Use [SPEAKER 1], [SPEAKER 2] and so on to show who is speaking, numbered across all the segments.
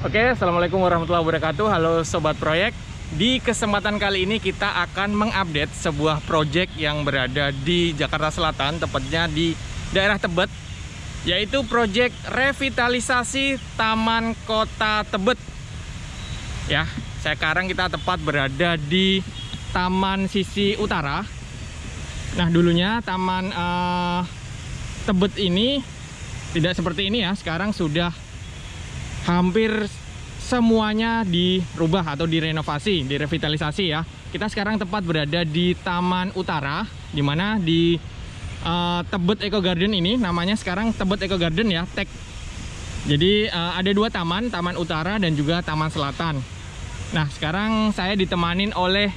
[SPEAKER 1] Oke, assalamualaikum warahmatullahi wabarakatuh. Halo Sobat Proyek. Di kesempatan kali ini kita akan mengupdate sebuah proyek yang berada di Jakarta Selatan, tepatnya di daerah Tebet, yaitu proyek revitalisasi Taman Kota Tebet. Ya, sekarang kita tepat berada di Taman sisi utara. Nah, dulunya Taman Tebet ini tidak seperti ini ya. Sekarang sudah hampir semuanya dirubah atau direnovasi, direvitalisasi ya. Kita sekarang tepat berada di Taman Utara, dimana di Tebet Eco Garden ini namanya sekarang Tebet Eco Garden ya, TEG. Jadi ada dua taman, Taman Utara dan juga Taman Selatan. Nah, sekarang saya ditemanin oleh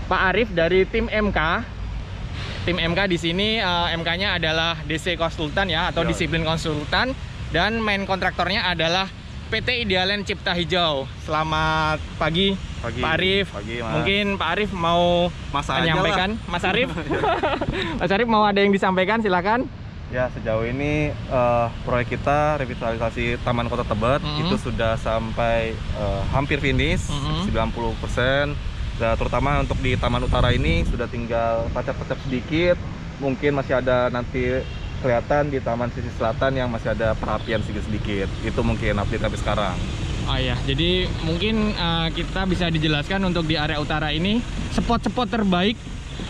[SPEAKER 1] Pak Arif dari tim MK. Tim MK di sini MK-nya adalah DC Konsultan ya, atau Disiplin Konsultan, dan main kontraktornya adalah PT Idealen Cipta Hijau. Selamat pagi, Pak Arif.
[SPEAKER 2] Pagi,
[SPEAKER 1] mungkin Pak Arif mau menyampaikan, Mas Arif. Mas Arif mau ada yang disampaikan, silakan.
[SPEAKER 2] Ya, sejauh ini proyek kita revitalisasi Taman Kota Tebet itu sudah sampai hampir finish, 90%. Dan terutama untuk di Taman Utara ini sudah tinggal pacap-pacap sedikit. Mungkin masih ada nanti kelihatan di Taman sisi selatan yang masih ada perapian sedikit-sedikit. Itu mungkin update sampai sekarang.
[SPEAKER 1] Oh ya, jadi mungkin kita bisa dijelaskan untuk di area utara ini spot-spot terbaik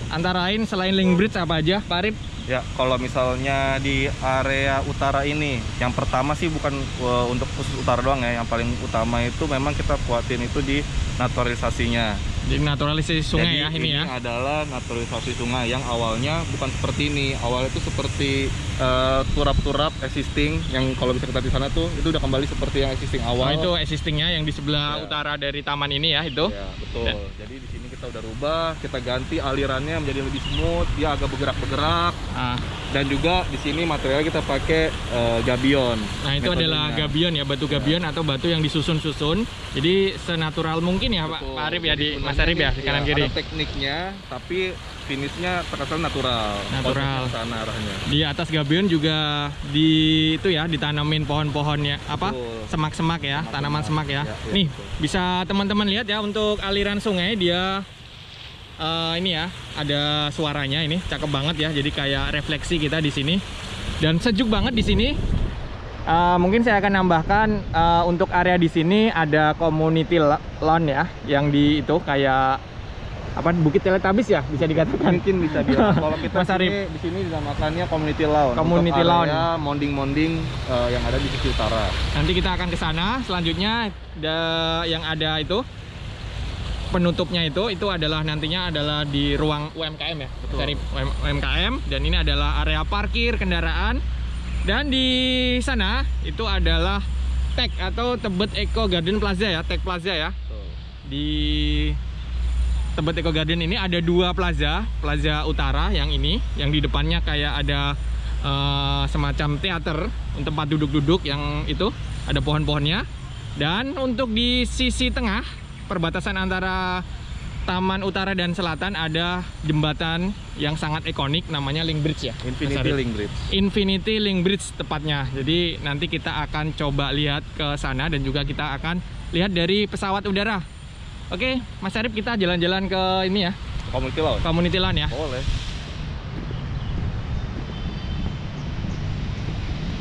[SPEAKER 1] antara lain selain Link Bridge apa aja, Pak Arif?
[SPEAKER 2] Ya, kalau misalnya di area utara ini, yang pertama sih bukan untuk khusus utara doang ya. Yang paling utama itu memang kita kuatin itu di naturalisasinya.
[SPEAKER 1] Di naturalisasi sungai. Jadi, ya ini ya
[SPEAKER 2] adalah naturalisasi sungai yang awalnya bukan seperti ini. Awalnya itu seperti turap-turap existing yang kalau bisa kita di sana tuh itu udah kembali seperti yang existing awal.
[SPEAKER 1] Oh, itu existingnya yang di sebelah utara dari taman ini ya itu.
[SPEAKER 2] Ya, betul. Jadi di sini kita udah rubah, kita ganti alirannya menjadi lebih smooth, dia agak bergerak-bergerak. Dan juga di sini materialnya kita pakai gabion.
[SPEAKER 1] Nah, itu adalah gabion ya, batu gabion atau batu yang disusun-susun. Jadi senatural mungkin ya, Pak Arif ya, di Mas Arif ya, di kanan kiri.
[SPEAKER 2] Ada tekniknya, tapi finishnya terkesan natural. Sana arahnya.
[SPEAKER 1] Di atas gabion juga di itu ya, ditanamin pohon-pohonnya, apa? Semak-semak ya, tanaman semak ya. Nih, bisa teman-teman lihat ya untuk aliran sungai dia ini ya, ada suaranya ini, cakep banget ya. Jadi kayak refleksi kita di sini. Dan sejuk banget di sini. Mungkin saya akan nambahkan untuk area di sini ada community lawn ya, yang di itu kayak apa, Bukit Teletubbies ya bisa dikatakan.
[SPEAKER 2] Mungkin bisa dia. Kalau kita di sini dinamakannya community lawn.
[SPEAKER 1] Community lawn.
[SPEAKER 2] Monding-monding yang ada di sisi utara.
[SPEAKER 1] Nanti kita akan ke sana. Selanjutnya yang ada itu penutupnya itu adalah nantinya adalah di ruang UMKM ya. Betul. Dari UMKM, dan ini adalah area parkir kendaraan. Dan di sana itu adalah TEG atau Tebet Eco Garden Plaza ya, TEG Plaza ya. Betul. Di Tebet Eco Garden ini ada dua plaza. Plaza utara yang ini, yang di depannya kayak ada semacam teater untuk tempat duduk-duduk yang itu, ada pohon-pohonnya. Dan untuk di sisi tengah, perbatasan antara Taman Utara dan Selatan, ada jembatan yang sangat ikonik namanya Link Bridge ya.
[SPEAKER 2] Infinity Link Bridge.
[SPEAKER 1] Infinity Link Bridge tepatnya. Jadi nanti kita akan coba lihat ke sana dan juga kita akan lihat dari pesawat udara. Oke, Mas Arif, kita jalan-jalan ke ini ya.
[SPEAKER 2] Community Lawn.
[SPEAKER 1] Community Lawn ya.
[SPEAKER 2] Boleh.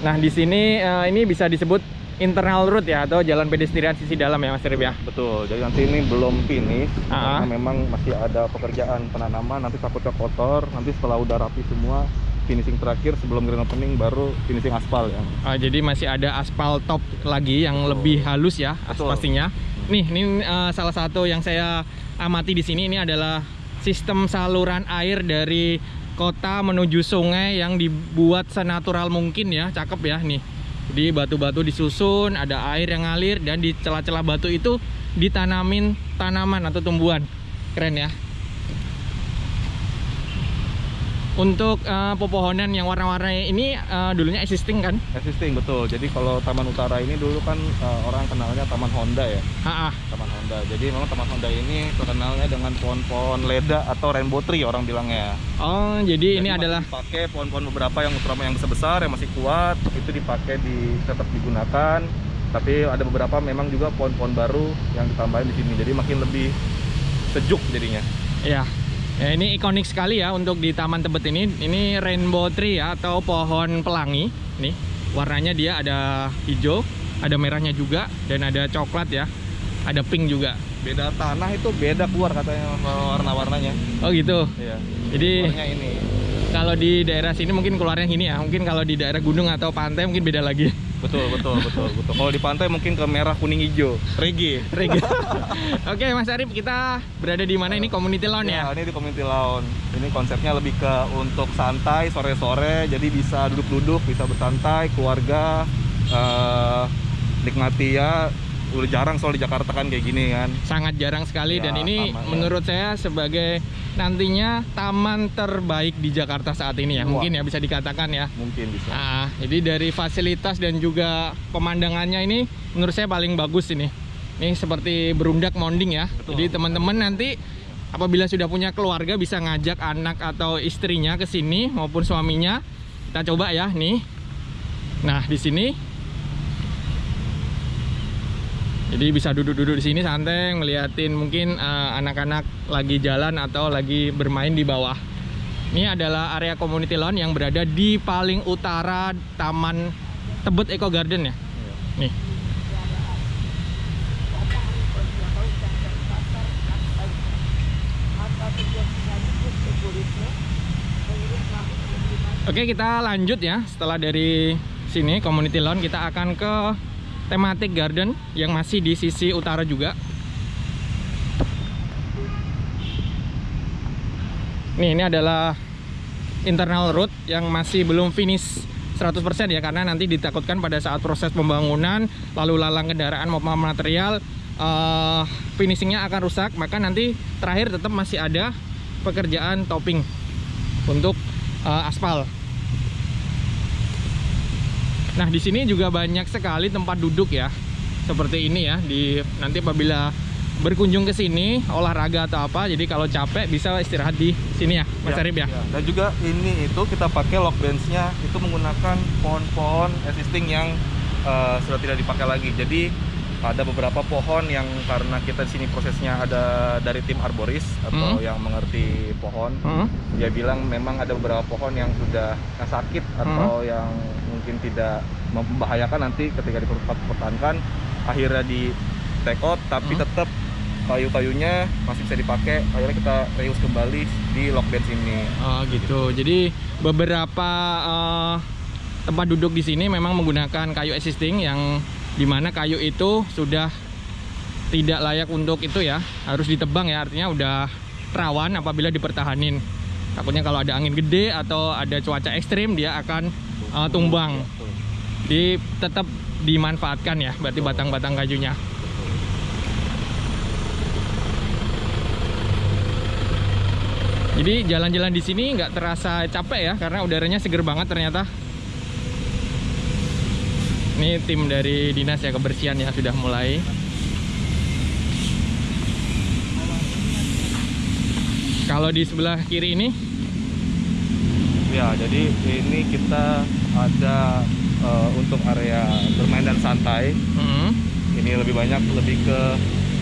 [SPEAKER 2] Nah,
[SPEAKER 1] di sini ini bisa disebut internal route ya, atau jalan pedestrian sisi dalam ya, Mas Arif ya.
[SPEAKER 2] Betul. Jadi nanti ini belum finish karena memang masih ada pekerjaan penanaman, nanti takutnya kotor. Nanti setelah udah rapi semua, finishing terakhir sebelum grand opening baru finishing aspal ya.
[SPEAKER 1] Jadi masih ada aspal top lagi yang lebih halus ya pastinya. Nih, ini salah satu yang saya amati di sini, ini adalah sistem saluran air dari kota menuju sungai yang dibuat senatural mungkin ya. Cakep ya nih. Jadi batu-batu disusun, ada air yang ngalir, dan di celah-celah batu itu ditanamin tanaman atau tumbuhan. Keren ya. Untuk pepohonan yang warna-warni ini dulunya existing kan?
[SPEAKER 2] Existing, betul. Jadi kalau Taman Utara ini dulu kan orang kenalnya Taman Honda ya. Taman Honda. Jadi memang Taman Honda ini terkenalnya dengan pohon-pohon leda atau rainbow tree orang bilangnya.
[SPEAKER 1] Oh, jadi ini adalah
[SPEAKER 2] dipakai pohon-pohon beberapa yang terutama yang besar-besar yang masih kuat, itu dipakai tetap digunakan. Tapi ada beberapa memang juga pohon-pohon baru yang ditambahin di sini, jadi makin lebih sejuk jadinya.
[SPEAKER 1] Ya. Ya, ini ikonik sekali ya untuk di Taman Tebet ini. Ini rainbow tree ya, atau pohon pelangi. Nih, warnanya dia ada hijau, ada merahnya juga, dan ada coklat ya. Ada pink juga.
[SPEAKER 2] Beda tanah itu beda keluar katanya warna-warnanya.
[SPEAKER 1] Oh gitu.
[SPEAKER 2] Iya.
[SPEAKER 1] Jadi
[SPEAKER 2] Keluarnya ini.
[SPEAKER 1] kalau di daerah sini mungkin keluarnya gini ya. Mungkin kalau di daerah gunung atau pantai mungkin beda lagi.
[SPEAKER 2] Betul. Kalau di pantai mungkin ke merah, kuning, hijau. Reggae.
[SPEAKER 1] Oke, Mas Arif, kita berada di mana ini? Community Lawn ya?
[SPEAKER 2] Ini di Community Lawn. Ini konsepnya lebih ke untuk santai sore-sore, jadi bisa duduk-duduk, bisa bersantai, keluarga, nikmati ya. Udah jarang soal di Jakarta kan kayak gini kan.
[SPEAKER 1] Sangat jarang sekali
[SPEAKER 2] Ya,
[SPEAKER 1] dan ini
[SPEAKER 2] taman,
[SPEAKER 1] menurut saya sebagai nantinya taman terbaik di Jakarta saat ini ya.
[SPEAKER 2] Wah.
[SPEAKER 1] Mungkin ya bisa dikatakan ya.
[SPEAKER 2] Mungkin bisa.
[SPEAKER 1] Jadi dari fasilitas dan juga pemandangannya ini menurut saya paling bagus ini. Ini seperti berundak monding ya.
[SPEAKER 2] Betul.
[SPEAKER 1] Jadi teman-teman nanti apabila sudah punya keluarga bisa ngajak anak atau istrinya ke sini maupun suaminya. Kita coba ya nih. Nah, di sini jadi bisa duduk-duduk di sini santai ngeliatin mungkin anak-anak lagi jalan atau lagi bermain di bawah. Ini adalah area community lawn yang berada di paling utara Taman Tebet Eco Garden ya. Nih. Oke, kita lanjut ya. Setelah dari sini community lawn, kita akan ke thematic garden yang masih di sisi utara juga. Nih, ini adalah internal road yang masih belum finish 100% ya, karena nanti ditakutkan pada saat proses pembangunan lalu lalang kendaraan maupun material finishingnya akan rusak, maka nanti terakhir tetap masih ada pekerjaan topping untuk aspal. Nah, di sini juga banyak sekali tempat duduk ya, seperti ini ya. Nanti apabila berkunjung ke sini olahraga atau apa, jadi kalau capek bisa istirahat di sini ya, Mas Arif ya.
[SPEAKER 2] Dan juga ini itu kita pakai lock bench-nya itu menggunakan pohon-pohon existing yang sudah tidak dipakai lagi. Jadi ada beberapa pohon yang karena kita di sini prosesnya ada dari tim arboris atau yang mengerti pohon, dia bilang memang ada beberapa pohon yang sudah sakit atau yang mungkin tidak membahayakan nanti ketika dipertahankan, akhirnya di take out, tapi tetap kayu-kayunya masih bisa dipakai. Akhirnya kita reuse kembali di lock bench ini.
[SPEAKER 1] Oh gitu. Jadi beberapa tempat duduk di sini memang menggunakan kayu existing yang dimana kayu itu sudah tidak layak untuk itu ya, harus ditebang ya, artinya udah rawan apabila dipertahanin. Takutnya kalau ada angin gede atau ada cuaca ekstrim dia akan tumbang. Jadi tetap dimanfaatkan ya, berarti batang-batang kayunya. Jadi jalan-jalan di sini nggak terasa capek ya, karena udaranya seger banget ternyata. Ini tim dari dinas ya kebersihan ya sudah mulai. Kalau di sebelah kiri ini,
[SPEAKER 2] ya jadi ini kita ada untuk area bermain dan santai. Ini lebih banyak lebih ke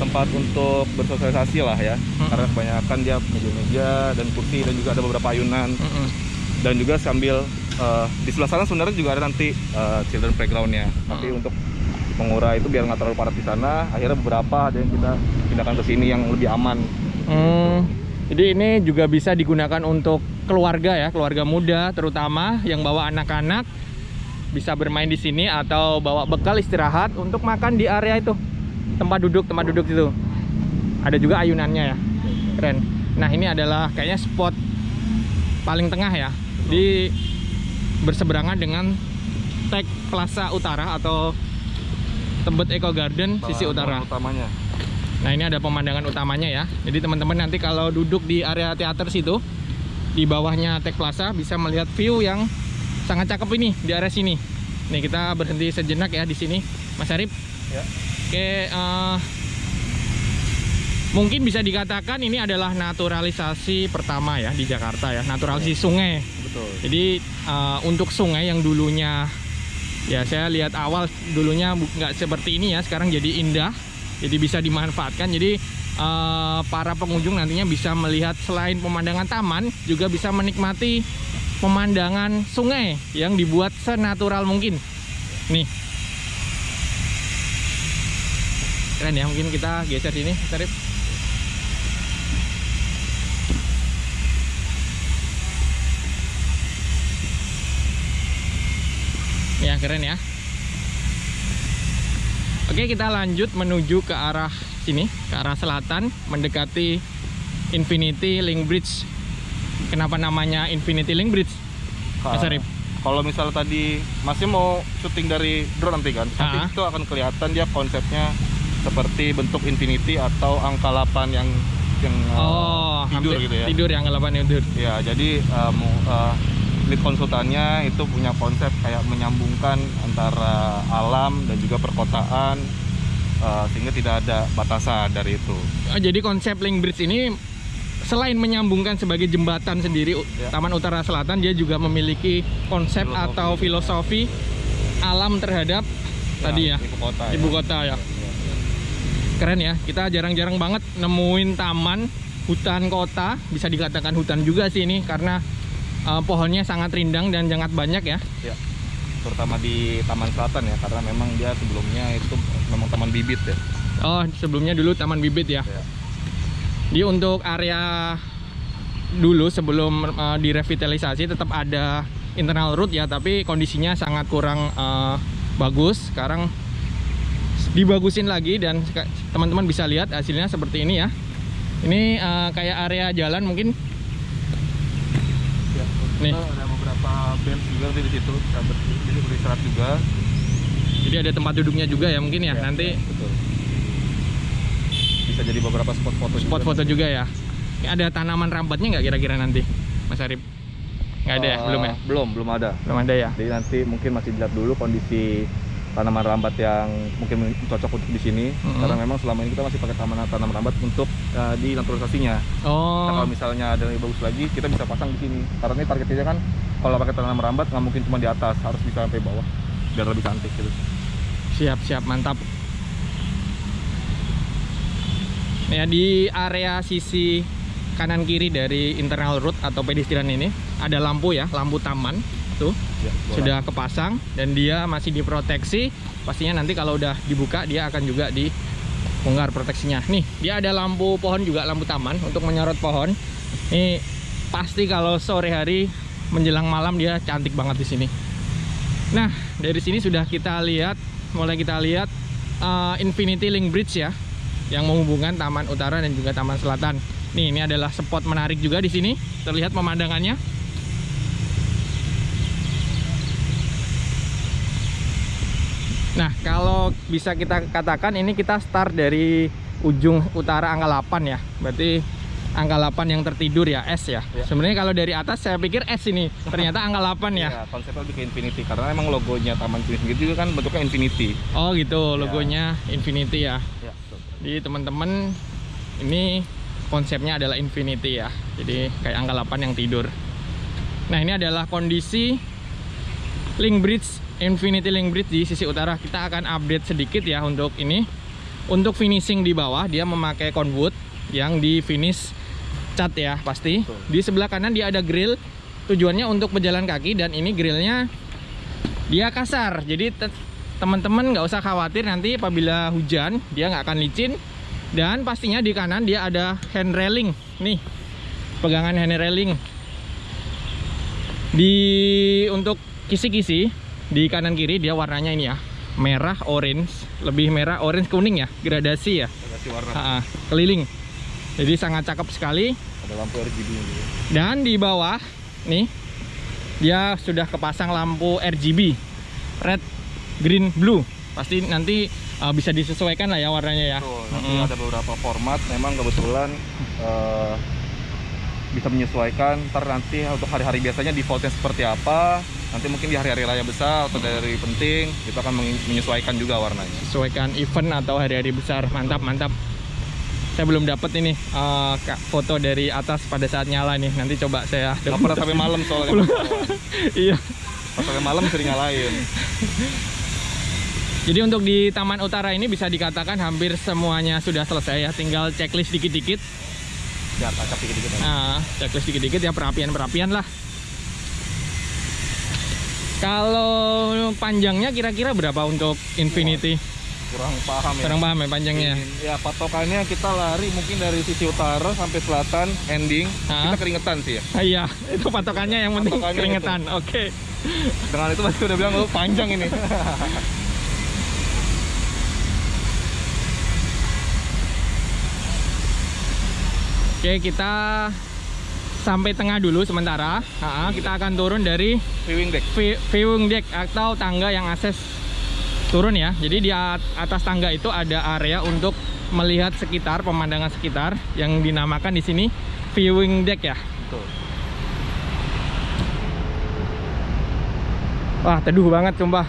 [SPEAKER 2] tempat untuk bersosialisasi lah ya, karena kebanyakan dia meja-meja dan kursi, dan juga ada beberapa ayunan. Dan juga sambil di sebelah sana sebenarnya juga ada nanti children playground-nya. Tapi untuk mengurai itu biar nggak terlalu padat di sana, akhirnya beberapa ada yang kita pindahkan ke sini yang lebih aman.
[SPEAKER 1] Jadi ini juga bisa digunakan untuk keluarga ya, keluarga muda terutama yang bawa anak-anak bisa bermain di sini atau bawa bekal istirahat untuk makan di area itu. Tempat duduk itu. Ada juga ayunannya ya. Keren. Nah, ini adalah kayaknya spot paling tengah ya. Di berseberangan dengan Tech Plaza Utara atau Tebet Eco Garden sisi utara.
[SPEAKER 2] Utamanya.
[SPEAKER 1] Nah, ini ada pemandangan utamanya ya. Jadi teman-teman nanti kalau duduk di area teater situ, di bawahnya Tech Plaza bisa melihat view yang sangat cakep ini di area sini. Nih, kita berhenti sejenak ya di sini, Mas Arif.
[SPEAKER 2] Ya.
[SPEAKER 1] Oke, mungkin bisa dikatakan ini adalah naturalisasi pertama ya di Jakarta ya, naturalisasi sungai.
[SPEAKER 2] Betul.
[SPEAKER 1] Jadi untuk sungai yang dulunya Ya, saya lihat awal dulunya nggak seperti ini ya, sekarang jadi indah, jadi bisa dimanfaatkan. Jadi para pengunjung nantinya bisa melihat selain pemandangan taman, juga bisa menikmati pemandangan sungai yang dibuat senatural mungkin. Nih, keren ya. Mungkin kita geser sini, Sarip. Ya, keren ya. Oke, kita lanjut menuju ke arah sini, ke arah selatan, mendekati Infinity Link Bridge. Kenapa namanya Infinity Link Bridge, Mas Arif?
[SPEAKER 2] Kalau misalnya tadi masih mau syuting dari drone nanti kan, nanti itu akan kelihatan dia konsepnya seperti bentuk infinity atau angka 8 yang tidur gitu ya.
[SPEAKER 1] Tidur yang angka 8 tidur.
[SPEAKER 2] Ya, jadi lead konsultannya itu punya konsep kayak menyambungkan antara alam dan juga perkotaan, sehingga tidak ada batasan dari itu.
[SPEAKER 1] Jadi konsep Link Bridge ini selain menyambungkan sebagai jembatan sendiri Taman Utara Selatan, dia juga memiliki konsep atau filosofi alam terhadap tadi ya, ibu kota ya. Keren ya, kita jarang-jarang banget nemuin taman hutan kota, bisa dikatakan hutan juga sih ini, karena pohonnya sangat rindang dan sangat banyak ya.
[SPEAKER 2] Ya, terutama di Taman Selatan ya, karena memang dia sebelumnya itu memang taman bibit ya.
[SPEAKER 1] Oh, sebelumnya dulu taman bibit ya. Di untuk area dulu sebelum direvitalisasi tetap ada internal road ya, tapi kondisinya sangat kurang bagus. Sekarang dibagusin lagi dan teman-teman bisa lihat hasilnya seperti ini ya. Ini kayak area jalan mungkin. Nih,
[SPEAKER 2] ada beberapa bench juga di situ, jadi beristirahat juga.
[SPEAKER 1] Jadi ada tempat duduknya juga ya mungkin ya, nanti.
[SPEAKER 2] Betul. Bisa jadi beberapa spot foto.
[SPEAKER 1] Spot foto juga ya. Ini ada tanaman rambatnya nggak kira-kira nanti, Mas Arif? Nggak ada ya, belum ya?
[SPEAKER 2] Belum ada.
[SPEAKER 1] Belum ada ya.
[SPEAKER 2] Jadi nanti mungkin masih dilihat dulu kondisi tanaman rambat yang mungkin cocok untuk di sini, karena memang selama ini kita masih pakai tanaman rambat untuk di naturalisasinya.
[SPEAKER 1] Oh.
[SPEAKER 2] Nah, kalau misalnya ada yang bagus lagi, kita bisa pasang di sini. Karena ini targetnya kan kalau pakai tanaman rambat nggak mungkin cuma di atas, harus bisa sampai bawah biar lebih cantik gitu.
[SPEAKER 1] Siap, mantap. Ya, di area sisi kanan kiri dari internal road atau pedestrian ini ada lampu ya, lampu taman. Tuh, sudah kepasang dan dia masih diproteksi. Pastinya nanti kalau udah dibuka dia akan juga dibongkar proteksinya. Nih, dia ada lampu pohon juga, lampu taman untuk menyorot pohon. Ini pasti kalau sore hari menjelang malam dia cantik banget di sini. Nah, dari sini sudah mulai kita lihat Infinity Link Bridge ya, yang menghubungkan Taman Utara dan juga Taman Selatan. Nih, ini adalah spot menarik juga di sini. Terlihat pemandangannya. Nah, kalau bisa kita katakan ini kita start dari ujung utara angka 8 ya. Berarti angka 8 yang tertidur ya, S ya. Sebenarnya kalau dari atas saya pikir S ini, ternyata angka 8 ya.
[SPEAKER 2] Konsepnya lebih ke infinity karena emang logonya Taman Infinity juga kan bentuknya infinity.
[SPEAKER 1] Oh gitu, logonya infinity ya. Jadi teman-teman, ini konsepnya adalah infinity ya. Jadi kayak angka 8 yang tidur. Nah, ini adalah kondisi Link Bridge, Infinity Link Bridge di sisi utara. Kita akan update sedikit ya untuk ini. Untuk finishing di bawah dia memakai conwood yang di finish cat ya pasti. Di sebelah kanan dia ada grill, tujuannya untuk pejalan kaki, dan ini grillnya dia kasar. Jadi teman-teman nggak usah khawatir nanti apabila hujan dia nggak akan licin. Dan pastinya di kanan dia ada hand railing. Nih, pegangan hand railing. Untuk kisi-kisi di kanan kiri dia warnanya ini ya, merah orange, lebih merah orange kuning ya, gradasi ya,
[SPEAKER 2] gradasi warna.
[SPEAKER 1] Keliling. Jadi sangat cakep sekali.
[SPEAKER 2] Ada lampu RGB juga.
[SPEAKER 1] Dan di bawah nih dia sudah kepasang lampu RGB, red, green, blue. Pasti nanti bisa disesuaikan lah ya warnanya ya.
[SPEAKER 2] Nanti ada beberapa format, memang kebetulan bisa menyesuaikan. Ntar nanti untuk hari-hari biasanya defaultnya seperti apa, nanti mungkin di hari-hari raya besar atau dari penting kita akan menyesuaikan juga warnanya,
[SPEAKER 1] sesuaikan event atau hari-hari besar. Mantap. Saya belum dapat ini foto dari atas pada saat nyala nih, nanti coba saya
[SPEAKER 2] nggak pernah sampai malam soalnya.
[SPEAKER 1] Iya,
[SPEAKER 2] Pas sampai malam sering nyalain.
[SPEAKER 1] Jadi untuk di Taman Utara ini bisa dikatakan hampir semuanya sudah selesai ya, tinggal checklist dikit-dikit.
[SPEAKER 2] Ya, tangkap dikit-dikit.
[SPEAKER 1] Nah, checklist dikit-dikit ya, perapian-perapian lah. Kalau panjangnya kira-kira berapa untuk Infinity?
[SPEAKER 2] Kurang paham ya.
[SPEAKER 1] Kurang paham ya panjangnya.
[SPEAKER 2] Ya, patokannya kita lari mungkin dari sisi utara sampai selatan ending. Kita keringetan sih ya.
[SPEAKER 1] Iya, itu patokannya yang penting
[SPEAKER 2] Patokannya
[SPEAKER 1] keringetan. Oke.
[SPEAKER 2] Dengan itu pasti udah bilang lu panjang ini.
[SPEAKER 1] Oke, kita sampai tengah dulu sementara. Kita akan turun dari
[SPEAKER 2] Viewing deck.
[SPEAKER 1] viewing deck atau tangga yang akses turun ya. Jadi di atas tangga itu ada area untuk melihat sekitar, pemandangan sekitar yang dinamakan di sini viewing deck ya.
[SPEAKER 2] Betul.
[SPEAKER 1] Wah, teduh banget sumpah.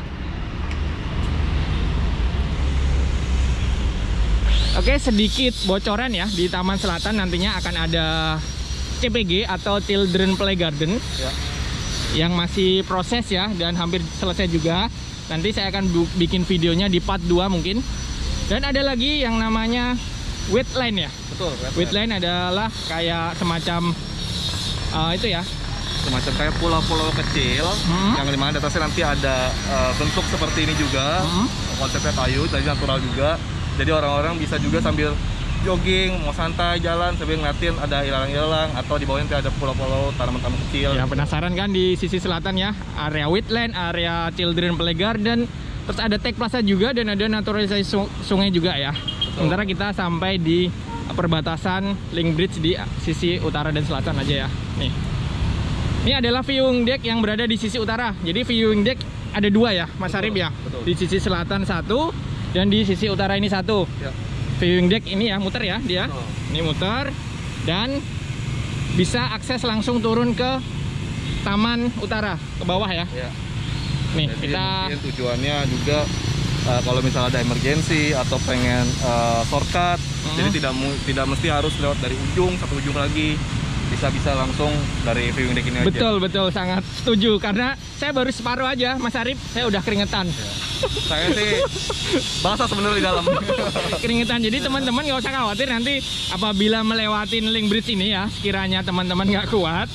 [SPEAKER 1] Oke, sedikit bocoran ya, di Taman Selatan nantinya akan ada CPG atau Children Play Garden
[SPEAKER 2] Ya.
[SPEAKER 1] yang masih proses ya, dan hampir selesai juga. Nanti saya akan bikin videonya di part 2 mungkin. Dan ada lagi yang namanya wetland ya.
[SPEAKER 2] Betul.
[SPEAKER 1] Wetland adalah kayak semacam itu ya,
[SPEAKER 2] Semacam kayak pulau-pulau kecil yang dimana atasnya nanti ada bentuk seperti ini juga. Konsepnya kayu, jadi natural juga. Jadi orang-orang bisa juga sambil jogging, mau santai jalan sambil ngeliatin ada ilalang-ilalang, atau di bawahnya nanti ada pulau-pulau tanaman-tanaman kecil.
[SPEAKER 1] Ya, penasaran kan di sisi selatan ya, area wetland, area Children Play Garden, terus ada Tech Plaza juga, dan ada naturalisasi sungai juga ya.
[SPEAKER 2] Betul.
[SPEAKER 1] Sementara kita sampai di perbatasan Link Bridge di sisi utara dan selatan aja ya. Nih, ini adalah viewing deck yang berada di sisi utara. Jadi viewing deck ada 2 ya, Mas Arif ya.
[SPEAKER 2] Betul.
[SPEAKER 1] Di sisi selatan 1 dan di sisi utara ini 1.
[SPEAKER 2] Ya.
[SPEAKER 1] Viewing deck ini ya, muter ya dia.
[SPEAKER 2] Betul.
[SPEAKER 1] Ini muter dan bisa akses langsung turun ke Taman Utara, ke bawah ya.
[SPEAKER 2] Ya.
[SPEAKER 1] Nih,
[SPEAKER 2] Jadi
[SPEAKER 1] kita
[SPEAKER 2] mungkin tujuannya juga kalau misalnya ada emergency atau pengen shortcut, jadi tidak mesti harus lewat dari satu ujung lagi, bisa langsung dari viewing deck ini aja.
[SPEAKER 1] betul sangat setuju, karena saya baru separuh aja Mas Arif, saya udah keringetan.
[SPEAKER 2] Ya. Saya sih basah sebenarnya di dalam.
[SPEAKER 1] Keringetan, jadi teman-teman nggak usah khawatir nanti apabila melewatin Link Bridge ini ya, sekiranya teman-teman nggak kuat,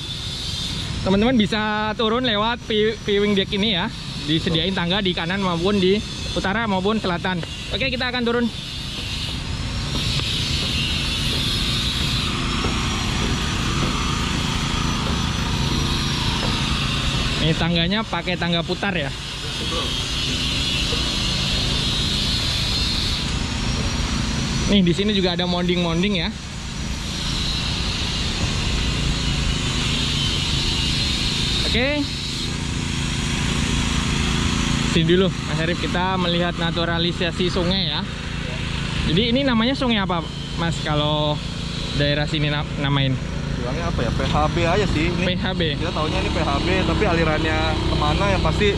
[SPEAKER 1] teman-teman bisa turun lewat viewing deck ini ya. Disediain tangga di kanan maupun di utara maupun selatan. Oke, kita akan turun. Ini tangganya pakai tangga putar ya. Nih, di sini juga ada mounding-mounding ya. Oke. Sini dulu Mas Arif, kita melihat naturalisasi sungai ya. Jadi ini namanya sungai apa Mas kalau daerah sini namain?
[SPEAKER 2] Bilangnya apa ya? PHB aja sih ini.
[SPEAKER 1] PHB.
[SPEAKER 2] Kita tahunya ini PHB, tapi alirannya kemana yang pasti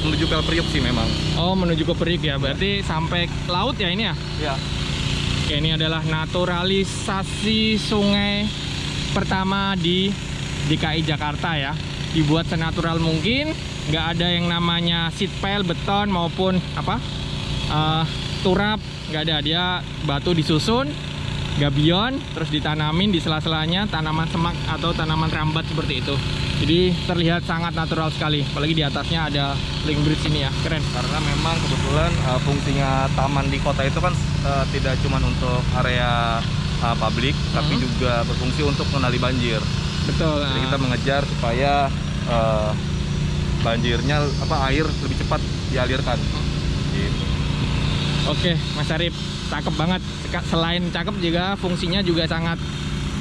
[SPEAKER 2] menuju Pel Priuk sih memang.
[SPEAKER 1] Oh, menuju ke Priuk ya. Berarti sampai laut ya ini ya?
[SPEAKER 2] Ya.
[SPEAKER 1] Oke, ini adalah naturalisasi sungai pertama di DKI Jakarta ya. Dibuat senatural mungkin, nggak ada yang namanya seat pile, beton maupun apa turap, nggak ada. Dia batu disusun, gabion, terus ditanamin di sela-selanya tanaman semak atau tanaman rambat seperti itu. Jadi terlihat sangat natural sekali, apalagi di atasnya ada Link Bridge ini ya, keren.
[SPEAKER 2] Karena memang kebetulan fungsinya taman di kota itu kan tidak cuma untuk area publik, tapi juga berfungsi untuk mengenali banjir.
[SPEAKER 1] Betul.
[SPEAKER 2] Jadi kita mengejar supaya banjirnya air lebih cepat dialirkan. Gitu.
[SPEAKER 1] Oke, Mas Arif, cakep banget. Selain cakep juga fungsinya juga sangat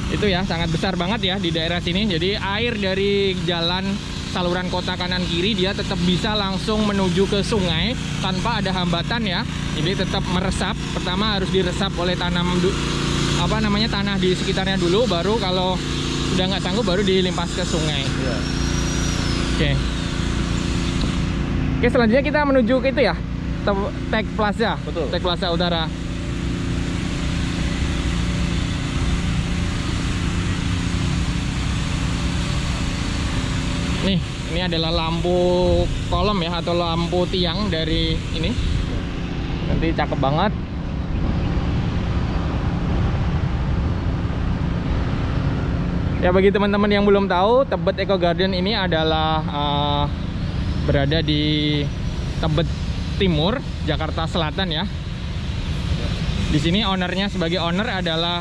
[SPEAKER 1] itu ya, sangat besar banget ya di daerah sini. Jadi air dari jalan saluran kota kanan kiri dia tetap bisa langsung menuju ke sungai tanpa ada hambatan ya. Jadi tetap meresap. Pertama harus diresap oleh tanah di sekitarnya dulu, baru kalau udah nggak sanggup baru dilimpas ke sungai.
[SPEAKER 2] Ya.
[SPEAKER 1] Oke. Oke, selanjutnya kita menuju ke itu ya, Tech Plaza.
[SPEAKER 2] Betul.
[SPEAKER 1] Tech Plaza Utara. Nih, ini adalah lampu kolom ya, atau lampu tiang dari ini. Nanti cakep banget. Ya, bagi teman-teman yang belum tahu, Tebet Eco Garden ini adalah berada di Tebet Timur, Jakarta Selatan ya. Di sini ownernya, sebagai owner adalah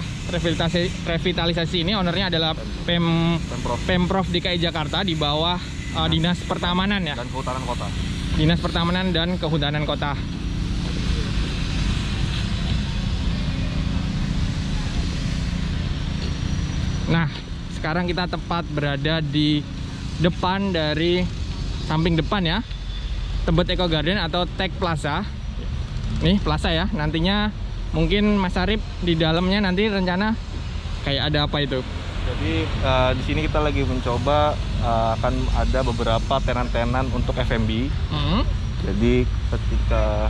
[SPEAKER 1] revitalisasi ini, ownernya adalah Pemprov DKI Jakarta di bawah Dinas Pertamanan ya.
[SPEAKER 2] Dan Kehutanan Kota.
[SPEAKER 1] Dinas Pertamanan dan Kehutanan Kota. Nah, sekarang kita tepat berada di depan dari samping depan ya, Tebet Eco Garden atau Tech Plaza. Nih plaza ya. Nantinya mungkin Mas Arif di dalamnya nanti rencana kayak ada apa itu?
[SPEAKER 2] Jadi di sini kita lagi mencoba akan ada beberapa tenan-tenan untuk F&B. Jadi ketika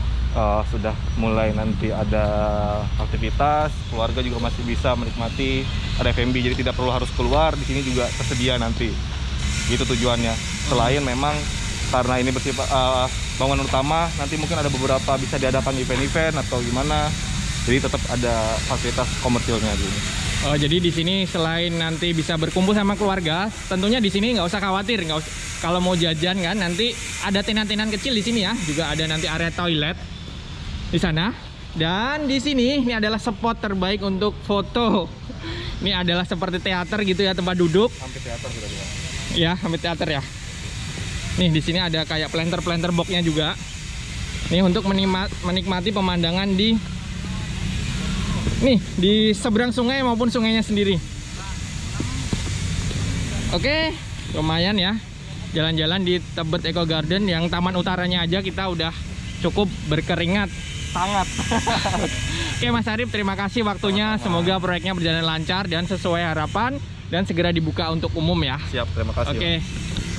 [SPEAKER 2] sudah mulai nanti ada aktivitas, keluarga juga masih bisa menikmati ada F&B. Jadi tidak perlu harus keluar, di sini juga tersedia nanti. Gitu tujuannya. Selain memang karena ini bersifat bangunan utama, nanti mungkin ada beberapa bisa diadakan event-event atau gimana. Jadi tetap ada fasilitas komersilnya gitu.
[SPEAKER 1] Oh, jadi di sini selain nanti bisa berkumpul sama keluarga, tentunya di sini nggak usah khawatir, kalau mau jajan kan nanti ada tenan-tenan kecil di sini ya, juga ada nanti area toilet di sana. Dan di sini ini adalah spot terbaik untuk foto. Ini adalah seperti teater gitu ya, tempat duduk.
[SPEAKER 2] Hampir teater juga dia.
[SPEAKER 1] Ya, hampir teater ya. Nih di sini ada kayak planter boxnya juga. Nih untuk menikmati pemandangan di seberang sungai maupun sungainya sendiri. Oke, lumayan ya. Jalan-jalan di Tebet Eco Garden yang taman utaranya aja kita udah cukup berkeringat
[SPEAKER 2] Sangat.
[SPEAKER 1] Oke Mas Arif, terima kasih waktunya. Semoga proyeknya berjalan lancar dan sesuai harapan dan segera dibuka untuk umum ya.
[SPEAKER 2] Siap, terima kasih.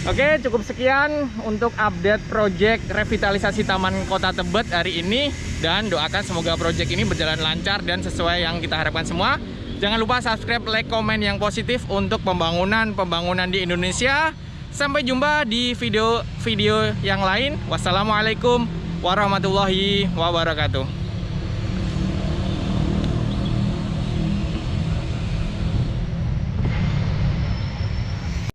[SPEAKER 1] Oke, cukup sekian untuk update proyek revitalisasi Taman Kota Tebet hari ini. Dan doakan semoga proyek ini berjalan lancar dan sesuai yang kita harapkan semua. Jangan lupa subscribe, like, komen yang positif untuk pembangunan di Indonesia. Sampai jumpa di video yang lain. Wassalamualaikum warahmatullahi wabarakatuh.